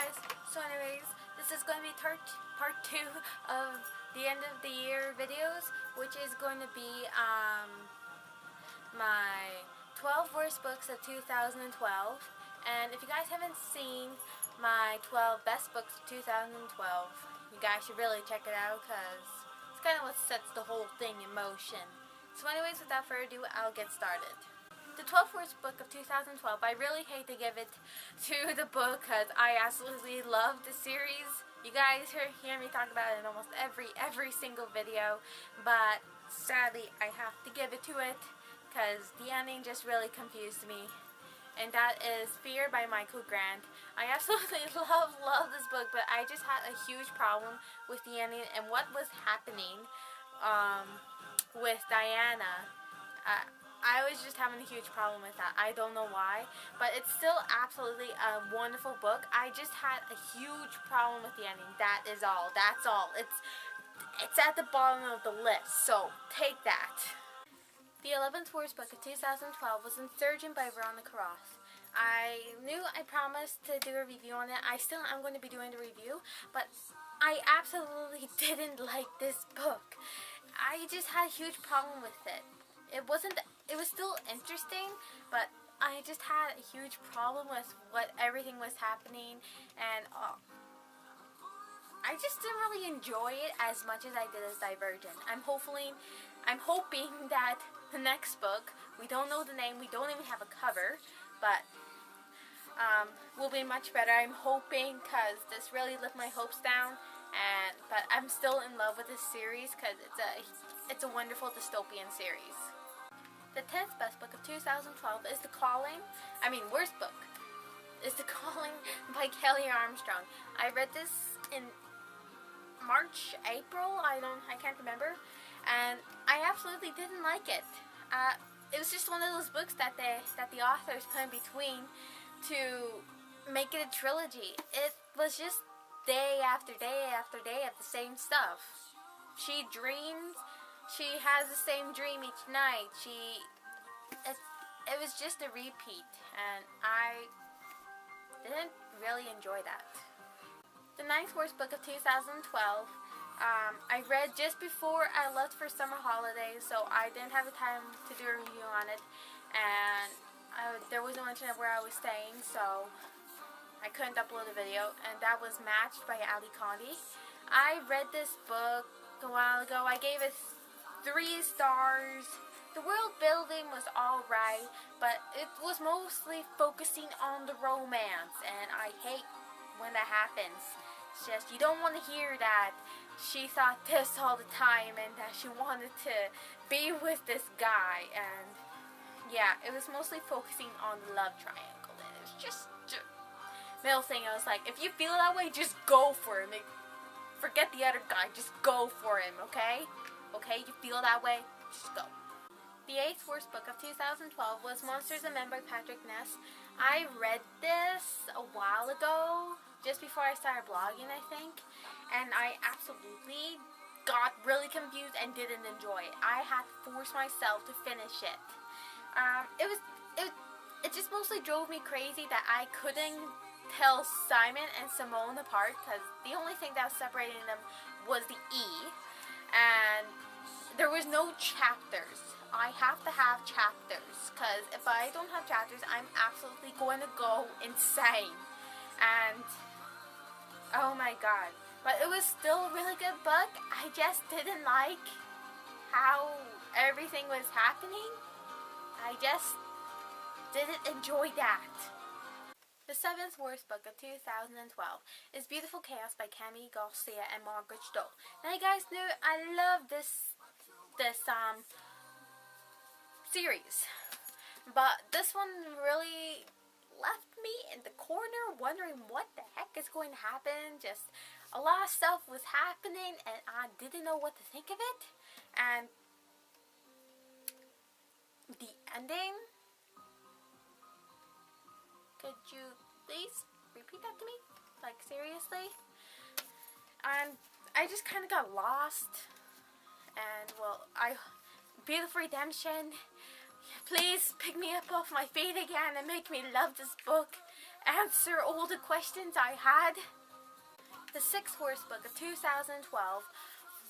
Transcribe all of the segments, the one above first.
guys, so anyways, this is going to be part 2 of the end of the year videos, which is going to be my 12 worst books of 2012. And if you guys haven't seen my 12 best books of 2012, you guys should really check it out because it's kind of what sets the whole thing in motion. So anyways, without further ado, I'll get started. The 12th worst book of 2012, I really hate to give it to the book because I absolutely love the series. You guys hear me talk about it in almost every single video, but sadly I have to give it to it because the ending just really confused me. And that is Fear by Michael Grant. I absolutely love this book, but I just had a huge problem with the ending and what was happening with Diana. I was just having a huge problem with that. I don't know why, but it's still absolutely a wonderful book. I just had a huge problem with the ending. That is all. That's all. It's at the bottom of the list, so take that. The 11th worst book of 2012 was Insurgent by Veronica Roth. I knew I promised to do a review on it. I still am going to be doing the review, but I absolutely didn't like this book. I just had a huge problem with it. It was still interesting, but I just had a huge problem with what everything was happening, and I just didn't really enjoy it as much as I did as Divergent. I'm hoping that the next book, we don't know the name, we don't even have a cover, but will be much better. I'm hoping, because this really let my hopes down, but I'm still in love with this series because it's a wonderful dystopian series. The 10th best book of 2012 is worst book, is The Calling by Kelley Armstrong. I read this in March, April, I can't remember, and I absolutely didn't like it. It was just one of those books that the authors put in between to make it a trilogy. It was just day after day after day of the same stuff. She dreams. She has the same dream each night. It was just a repeat, and I didn't really enjoy that. The 9th worst book of 2012, I read just before I left for summer holidays, so I didn't have the time to do a review on it, and there was no internet where I was staying, so I couldn't upload a video, and that was Matched by Condie. I read this book a while ago. I gave it 3 stars. The world building was alright, but it was mostly focusing on the romance, and I hate when that happens. It's just, you don't want to hear that she thought this all the time and that she wanted to be with this guy, and yeah, it was mostly focusing on the love triangle, and it was just middle thing. I was like, if you feel that way, just go for him. Forget the other guy, just go for him, okay? Okay, you feel that way? Just go. The 8th worst book of 2012 was Monsters and Men by Ness. I read this a while ago, just before I started blogging, I think, and I absolutely got really confused and didn't enjoy it. I had to force myself to finish it. It just mostly drove me crazy that I couldn't tell Simon and Simone apart, because the only thing that was separating them was the E, and there was no chapters. I have to have chapters, because if I don't have chapters, I'm absolutely going to go insane. And oh my god. But it was still a really good book. I just didn't like how everything was happening. I just didn't enjoy that. The 7th worst book of 2012 is Beautiful Chaos by Garcia and Margaret Stohl. Now you guys know I love this series, but this one really left me in the corner wondering what the heck is going to happen. Just a lot of stuff was happening and I didn't know what to think of it, and the ending, could you please repeat that to me? Like, seriously? And I just kind of got lost, and well, Beautiful Redemption, please pick me up off my feet again and make me love this book. answer all the questions I had. The sixth worst book of 2012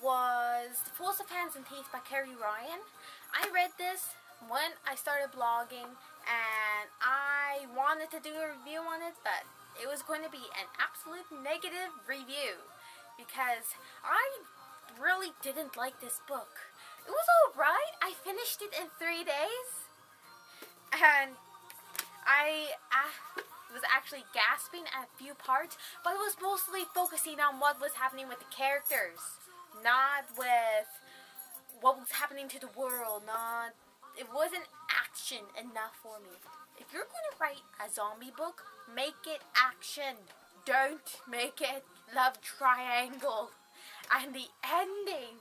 was The Force of Hands and Teeth by Carrie. I read this when I started blogging, and I wanted to do a review on it, but it was going to be an absolute negative review because I really didn't like this book. It was alright. I finished it in 3 days, and I was actually gasping at a few parts, but it was mostly focusing on what was happening with the characters, not with what was happening to the world. It wasn't action enough for me. If you're going to write a zombie book, make it action. Don't make it love triangle. And the ending,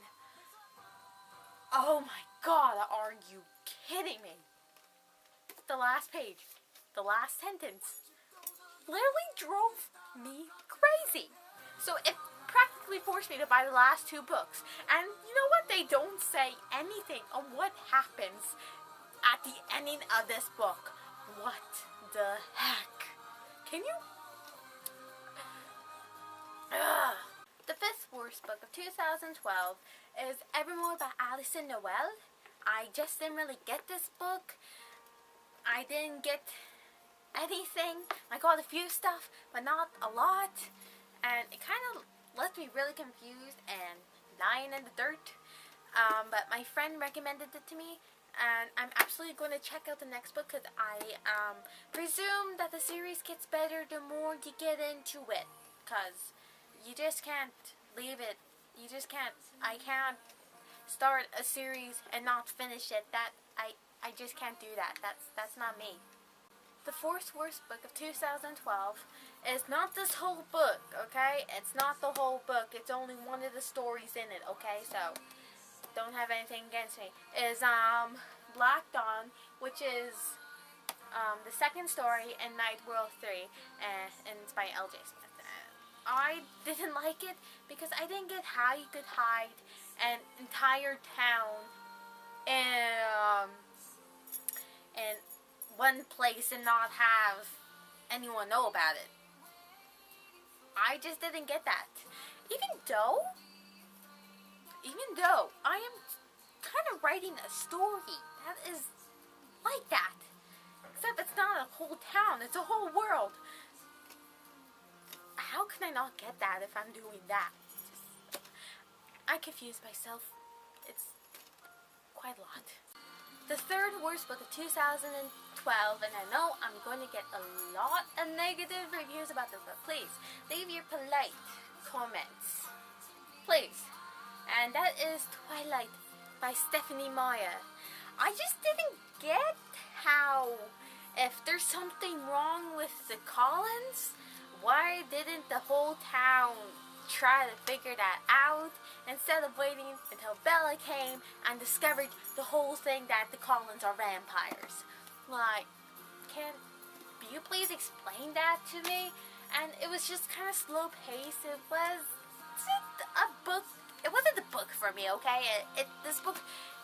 oh my god, are you kidding me? The last page, the last sentence, literally drove me crazy. So it practically forced me to buy the last 2 books. And you know what? They don't say anything on what happens at the ending of this book. What the heck? Can you? Ugh. The 5th worst book of 2012 is Evermore by Alyson Noel. I just didn't really get this book. I didn't get anything. I got a few stuff, but not a lot. And it kind of left me really confused and lying in the dirt. But my friend recommended it to me, and I'm absolutely going to check out the next book because I presume that the series gets better the more you get into it. Because you just can't leave it. You just can't. I can't start a series and not finish it. I just can't do that. That's not me. The 4th worst book of 2012 is not this whole book, okay? It's not the whole book. It's only one of the stories in it, okay? So, don't have anything against me. Is Black Dawn, which is the 2nd story in Night World 3, and it's by L.J Smith. I didn't like it because I didn't get how you could hide an entire town in one place and not have anyone know about it. I just didn't get that. Even though I am kind of writing a story that is like that. Except it's not a whole town, it's a whole world. How can I not get that if I'm doing that? I confuse myself. It's quite a lot. The 3rd worst book of 2012, and I know I'm going to get a lot of negative reviews about this, but please, leave your polite comments. Please. And that is Twilight by Meyer. I just didn't get how, if there's something wrong with the Collins, why didn't the whole town try to figure that out instead of waiting until Bella came and discovered the whole thing that the Collins are vampires? Like, can you please explain that to me? And it was just kind of slow paced. It was just a book. It wasn't a book for me, okay? This book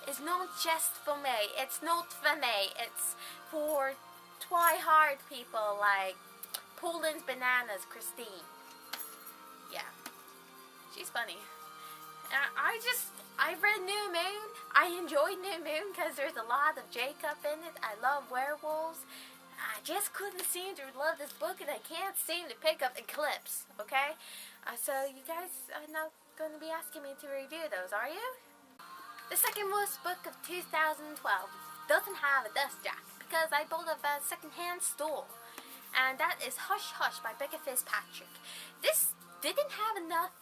is not just for me. It's not for me. It's for try-hard people like Poland's Bananas, Christine. Yeah. She's funny. I read New Moon. I enjoyed New Moon because there's a lot of Jacob in it. I love werewolves. I just couldn't seem to love this book, and I can't seem to pick up Eclipse, okay? So you guys are not going to be asking me to review those, are you? The 2nd worst book of 2012 doesn't have a dust jacket because I bought a second-hand Stohl. And that is Hush Hush by Becca Fitzpatrick. This didn't have enough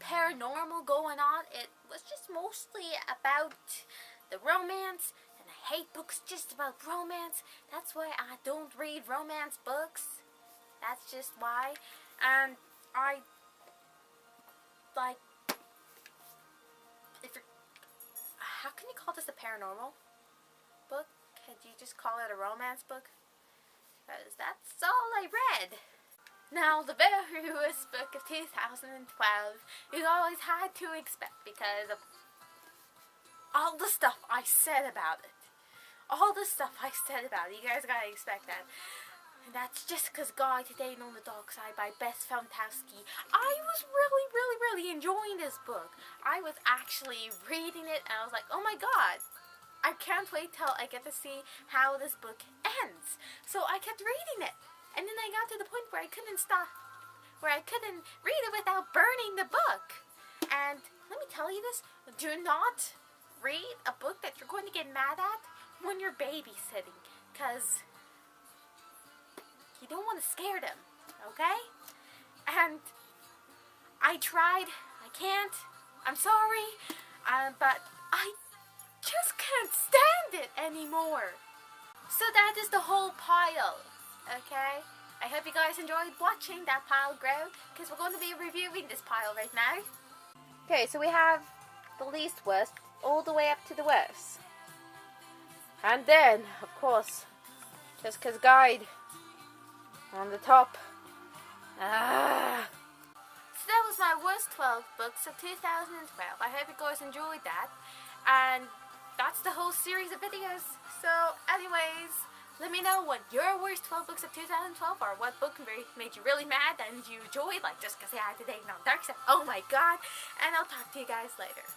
paranormal going on. It was just mostly about the romance, and I hate books just about romance. That's why I don't read romance books. That's just why. And I like, how can you call this a paranormal book? Could you just call it a romance book? Because that's all I read. Now, the very worst book of 2012 you always had to expect because of all the stuff I said about it. All the stuff I said about it. You guys gotta expect that. And that's Jessica's Guide to Dating on the Dark Side by Beth Fantaskey. I was really enjoying this book. I was actually reading it and I was like, oh my god, I can't wait till I get to see how this book ends. So I kept reading it. And then I got to the point where I couldn't stop, where I couldn't read it without burning the book. And let me tell you this, do not read a book that you're going to get mad at when you're babysitting, because you don't want to scare them, okay? And I tried, I can't, I'm sorry, but I just can't stand it anymore. So that is the whole pile, okay? I hope you guys enjoyed watching that pile grow, because we're going to be reviewing this pile right now. Okay, so we have the least worst all the way up to the worst. And then, of course, Jessica's Guide on the top. So that was my worst 12 books of 2012. I hope you guys enjoyed that. And that's the whole series of videos. So anyways, let me know what your worst 12 books of 2012 are. What book made you really mad and you enjoyed, like Jessica's Guide to Dating on the Dark Side. Oh my god. And I'll talk to you guys later.